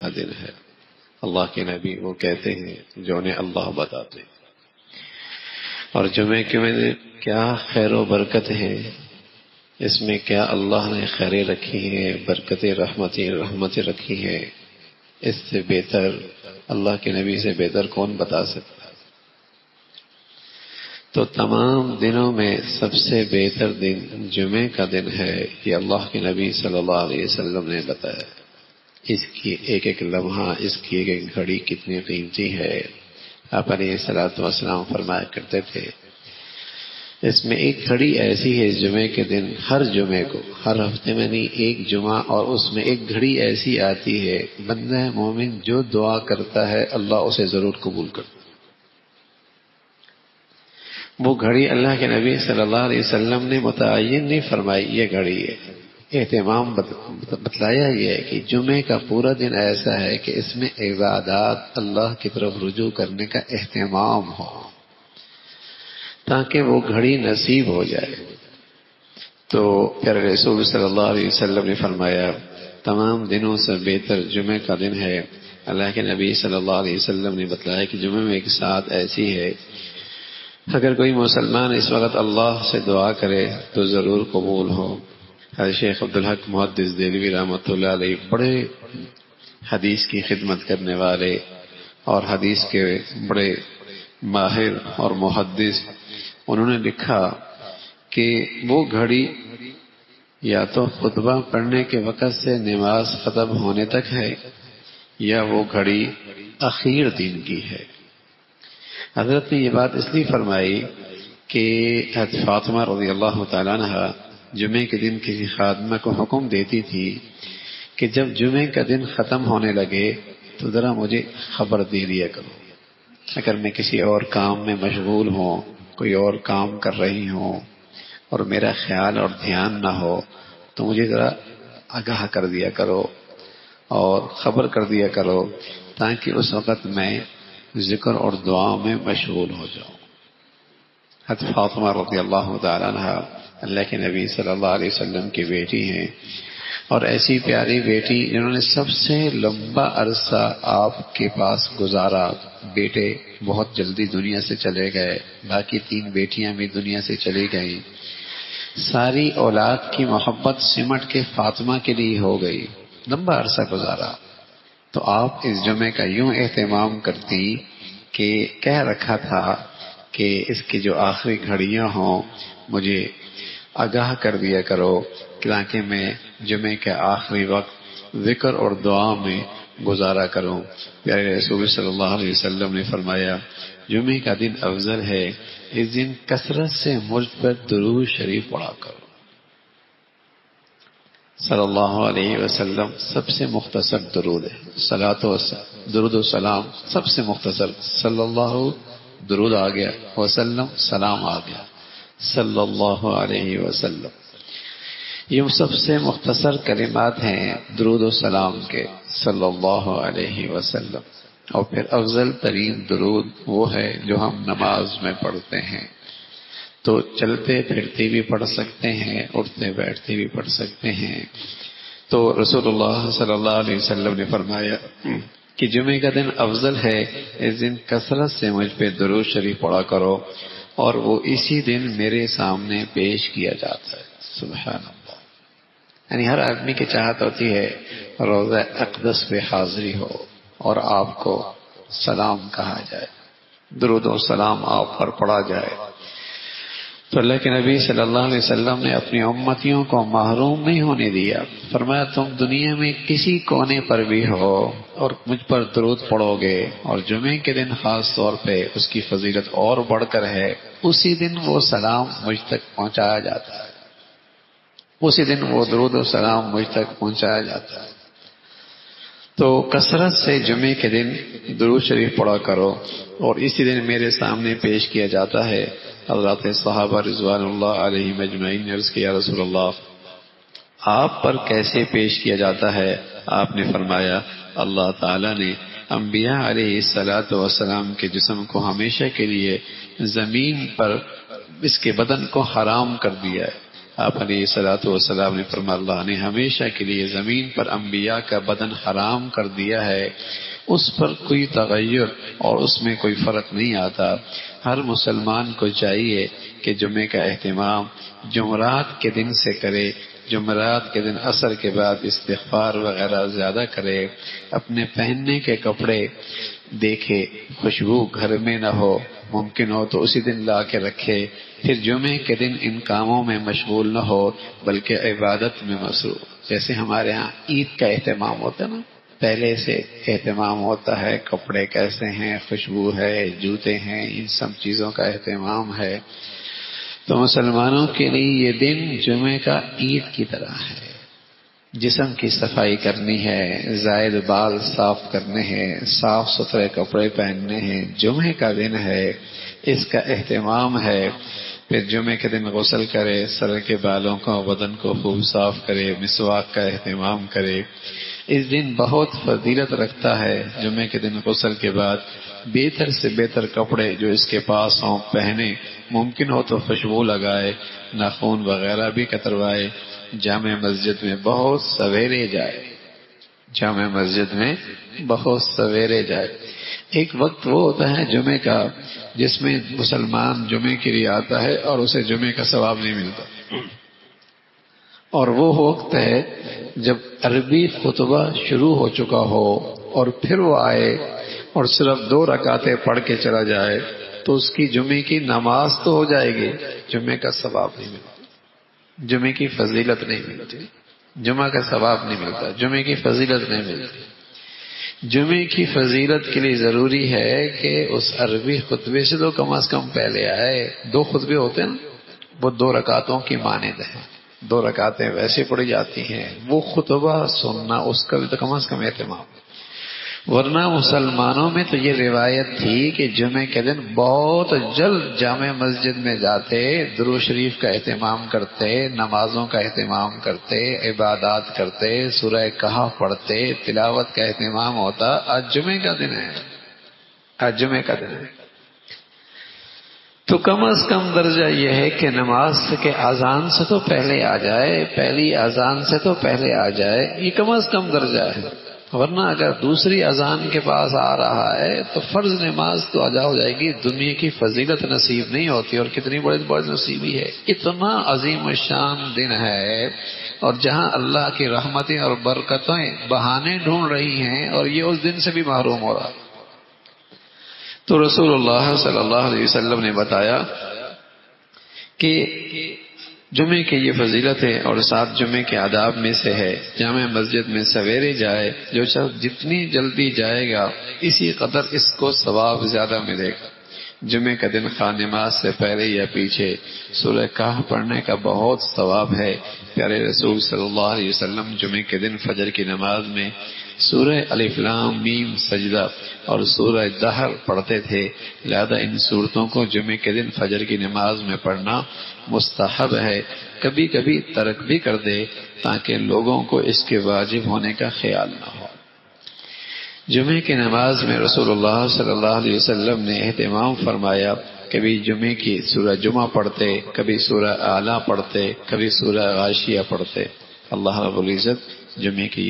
کا دن ہے۔ اللہ کے نبی وہ کہتے ہیں جو انہیں اللہ بتاتے ہیں۔ اور جمعے کے میں کیا خیر و برکت ہے، اس میں کیا اللہ نے خیریں رکھی ہیں، برکتیں، رحمتیں رکھی ہیں، اس سے بہتر اللہ کے نبی سے بہتر کون بتا سکتا ہے؟ تو تمام دنوں میں سب سے بہتر دن جمعے کا دن ہے، یہ اللہ کے نبی صلی اللہ علیہ وسلم نے بتایا۔ اس کی ایک ایک لمحہ، اس کی ایک ایک گھڑی کتنی قیمتی ہے۔ آپ علیہ الصلوۃ والسلام فرمایا کرتے تھے اس میں ایک گھڑی ایسی ہے جمعے کے دن، ہر جمعے کو، ہر ہفتے میں نہیں، ایک جمعہ، اور اس میں ایک گھڑی ایسی آتی ہے بندہ مومن جو دعا کرتا ہے اللہ اسے ضرور قبول کرتا ہے۔ وہ گھڑی اللہ کے نبی صلی اللہ علیہ وسلم نے متعین نہیں فرمائی یہ گھڑی ہے، اہتمام بتلایا یہ ہے کہ جمعے کا پورا دن ایسا ہے کہ اس میں عبادات اللہ کی طرف رجوع کرنے کا اہتمام ہو تاکہ وہ گھڑی نصیب ہو جائے۔ تو پیارے رسول صلی اللہ علیہ وسلم نے فرمایا تمام دنوں سے بہتر جمعے کا دن ہے۔ اللہ کے نبی صلی اللہ علیہ وسلم نے بتلایا کہ جمعے میں ایک ساتھ ایسی ہے، اگر کوئی مسلمان اس وقت اللہ سے دعا کرے تو ضرور قبول ہو۔ شیخ عبدالحق محدث دہلوی رحمۃ اللہ علیہ بڑے حدیث کی خدمت کرنے والے اور حدیث کے بڑے ماہر اور محدث، انہوں نے لکھا کہ وہ گھڑی یا تو خطبہ پڑھنے کے وقت سے نماز ختم ہونے تک ہے یا وہ گھڑی اخیر دن کی ہے۔ حضرت نے یہ بات اس لیے فرمائی کہ حضرت فاطمہ رضی اللہ تعالیٰ عنہ جمعے کے دن کسی خادمہ کو حکم دیتی تھی کہ جب جمعے کا دن ختم ہونے لگے تو ذرا مجھے خبر دے دیا کرو، اگر میں کسی اور کام میں مشغول ہوں، کوئی اور کام کر رہی ہوں اور میرا خیال اور دھیان نہ ہو تو مجھے ذرا آگاہ کر دیا کرو اور خبر کر دیا کرو تاکہ اس وقت میں ذکر اور دعا میں مشغول ہو جاؤں۔ حضرت فاطمہ رضی اللہ تعالیٰ عنہ اللہ کے نبی صلی اللہ علیہ وسلم کی بیٹی ہیں، اور ایسی پیاری بیٹی جنہوں نے سب سے لمبا عرصہ آپ کے پاس گزارا۔ بیٹے بہت جلدی دنیا سے چلے گئے، باقی 3 بیٹیاں بھی دنیا سے چلی گئیں، ساری اولاد کی محبت سمٹ کے فاطمہ کے لیے ہو گئی، لمبا عرصہ گزارا۔ تو آپ اس جمعے کا یوں اہتمام کرتی کہ کہہ رکھا تھا کہ اس کی جو آخری گھڑیاں ہوں مجھے آگاہ کر دیا کرو تاکہ میں جمعے کے آخری وقت ذکر اور دعا میں گزارا کروں۔ پیارے رسول صلی اللہ علیہ وسلم نے فرمایا جمعے کا دن افضل ہے، اس دن کثرت سے مجھ پر درود شریف پڑھا کرو۔ صلی اللہ علیہ وسلم سب سے مختصر درود ہے، درود و سلام سب سے مختصر، صلی اللہ درود آ گیا، وسلم سلام آ گیا، صلی اللہ علیہ وسلم، یہ سب سے مختصر کلمات ہیں درود و سلام کے، صلی اللہ علیہ وسلم۔ اور پھر افضل ترین درود وہ ہے جو ہم نماز میں پڑھتے ہیں، تو چلتے پھرتے بھی پڑھ سکتے ہیں، اٹھتے بیٹھتے بھی پڑھ سکتے ہیں۔ تو رسول اللہ صلی اللہ علیہ وسلم نے فرمایا کہ جمعے کا دن افضل ہے، اس دن کثرت سے مجھ پہ درود شریف پڑھا کرو، اور وہ اسی دن میرے سامنے پیش کیا جاتا ہے۔ سبحان اللہ، یعنی ہر آدمی کی چاہت ہوتی ہے روضہ اقدس پہ حاضری ہو اور آپ کو سلام کہا جائے، درود و سلام آپ پر پڑھا جائے۔ تو اللہ کے نبی صلی اللہ علیہ وسلم نے اپنی امتیوں کو محروم نہیں ہونے دیا، فرمایا تم دنیا میں کسی کونے پر بھی ہو اور مجھ پر درود پڑھو گے، اور جمعے کے دن خاص طور پہ اس کی فضیلت اور بڑھ کر ہے، اسی دن وہ سلام مجھ تک پہنچایا جاتا ہے، اسی دن وہ درود و سلام مجھ تک پہنچایا جاتا ہے۔ تو کثرت سے جمعے کے دن درود شریف پڑھا کرو، اور اسی دن میرے سامنے پیش کیا جاتا ہے۔ حضرات صحابہ رضوان اللہ علیہم اجمعین نے عرض کیا یا رسول اللہ آپ پر کیسے پیش کیا جاتا ہے؟ آپ نے فرمایا اللہ تعالیٰ نے انبیاء علیہ الصلاۃ والسلام کے جسم کو ہمیشہ کے لیے زمین پر اس کے بدن کو حرام کر دیا ہے، آپ علیہ الصلوۃ والسلام نے فرمایا اللہ نے ہمیشہ کے لیے زمین پر انبیاء کا بدن حرام کر دیا ہے، اس پر کوئی تغیر اور اس میں کوئی فرق نہیں آتا۔ ہر مسلمان کو چاہیے کہ جمعے کا اہتمام جمعرات کے دن سے کرے، جمعرات کے دن عصر کے بعد استغفار وغیرہ زیادہ کرے، اپنے پہننے کے کپڑے دیکھے، خوشبو گھر میں نہ ہو، ممکن ہو تو اسی دن لا کے رکھے، پھر جمعے کے دن ان کاموں میں مشغول نہ ہو بلکہ عبادت میں مصروف۔ جیسے ہمارے ہاں عید کا اہتمام ہوتا ہے نا، پہلے سے اہتمام ہوتا ہے، کپڑے کیسے ہیں، خوشبو ہے، جوتے ہیں، ان سب چیزوں کا اہتمام ہے۔ تو مسلمانوں کے لیے یہ دن جمعے کا عید کی طرح ہے، جسم کی صفائی کرنی ہے، زائد بال صاف کرنے ہیں، صاف ستھرے کپڑے پہننے ہیں، جمعے کا دن ہے، اس کا اہتمام ہے۔ پھر جمعے کے دن غسل کرے، سر کے بالوں کو بدن کو خوب صاف کرے، مسواک کا اہتمام کرے۔ اس دن بہت فضیلت رکھتا ہے۔ جمعے کے دن غسل کے بعد بہتر سے بہتر کپڑے جو اس کے پاس ہوں پہنے، ممکن ہو تو خوشبو لگائے، ناخن وغیرہ بھی کتروائے، جامع مسجد میں بہت سویرے جائے، جامع مسجد میں بہت سویرے جائے۔ ایک وقت وہ ہوتا ہے جمعے کا جس میں مسلمان جمعے کے لیے آتا ہے اور اسے جمعے کا ثواب نہیں ملتا، اور وہ وقت ہے جب عربی خطبہ شروع ہو چکا ہو اور پھر وہ آئے اور صرف 2 رکعتیں پڑھ کے چلا جائے تو اس کی جمعے کی نماز تو ہو جائے گی، جمعے کا ثواب نہیں ملتا، جمعے کی فضیلت نہیں ملتی، جمعہ کا ثواب نہیں ملتا، جمعے کی فضیلت نہیں ملتی۔ جمعے کی فضیلت کے لیے ضروری ہے کہ اس عربی خطبے سے تو کم از کم پہلے آئے۔ 2 خطبے ہوتے ہیں نا، وہ 2 رکعتوں کی مانند ہیں، 2 رکعتیں ویسے پڑھی جاتی ہیں، وہ خطبہ سننا اس کا بھی تو کم از کم اہتمام۔ ورنہ مسلمانوں میں تو یہ روایت تھی کہ جمعے کے دن بہت جلد جامع مسجد میں جاتے، درود شریف کا اہتمام کرتے، نمازوں کا اہتمام کرتے، عبادات کرتے، سورہ کہف پڑھتے، تلاوت کا اہتمام ہوتا۔ آج جمعے کا دن ہے، آج جمعے کا دن ہے، تو کم از کم درجہ یہ ہے کہ نماز کے اذان سے تو پہلے آ جائے، پہلی اذان سے تو پہلے آ جائے، یہ کم از کم درجہ ہے۔ ورنہ اگر دوسری اذان کے پاس آ رہا ہے تو فرض نماز تو ادا ہو جائے گی، دنیا کی فضیلت نصیب نہیں ہوتی، اور کتنی بڑی نصیبی ہے۔ اتنا عظیم الشان دن ہے، اور جہاں اللہ کی رحمتیں اور برکتیں بہانے ڈھونڈ رہی ہیں، اور یہ اس دن سے بھی محروم ہو رہا۔ تو رسول اللہ صلی اللہ علیہ وسلم نے بتایا کہ جمعے کی یہ فضیلت ہے، اور ساتھ جمعے کے آداب میں سے ہے جامع مسجد میں سویرے جائے، جو شخص جتنی جلدی جائے گا اسی قدر اس کو ثواب زیادہ ملے گا۔ جمعے کا دن خواہ نماز سے پہلے یا پیچھے سورہ کہف پڑھنے کا بہت ثواب ہے۔ پیارے رسول صلی اللہ علیہ وسلم جمعے کے دن فجر کی نماز میں سورہ الف لام میم سجدہ اور سورہ دہر پڑھتے تھے، لہذا ان صورتوں کو جمعے کے دن فجر کی نماز میں پڑھنا مستحب ہے۔ کبھی کبھی ترک بھی کر دے تاکہ لوگوں کو اس کے واجب ہونے کا خیال نہ ہو۔ جمعے کی نماز میں رسول اللہ صلی اللہ علیہ وسلم نے اہتمام فرمایا، کبھی جمعے کی سورہ جمعہ پڑھتے، کبھی سورہ اعلیٰ پڑھتے، کبھی سورہ غاشیہ پڑھتے۔ اللہ رب العزت جمعے کی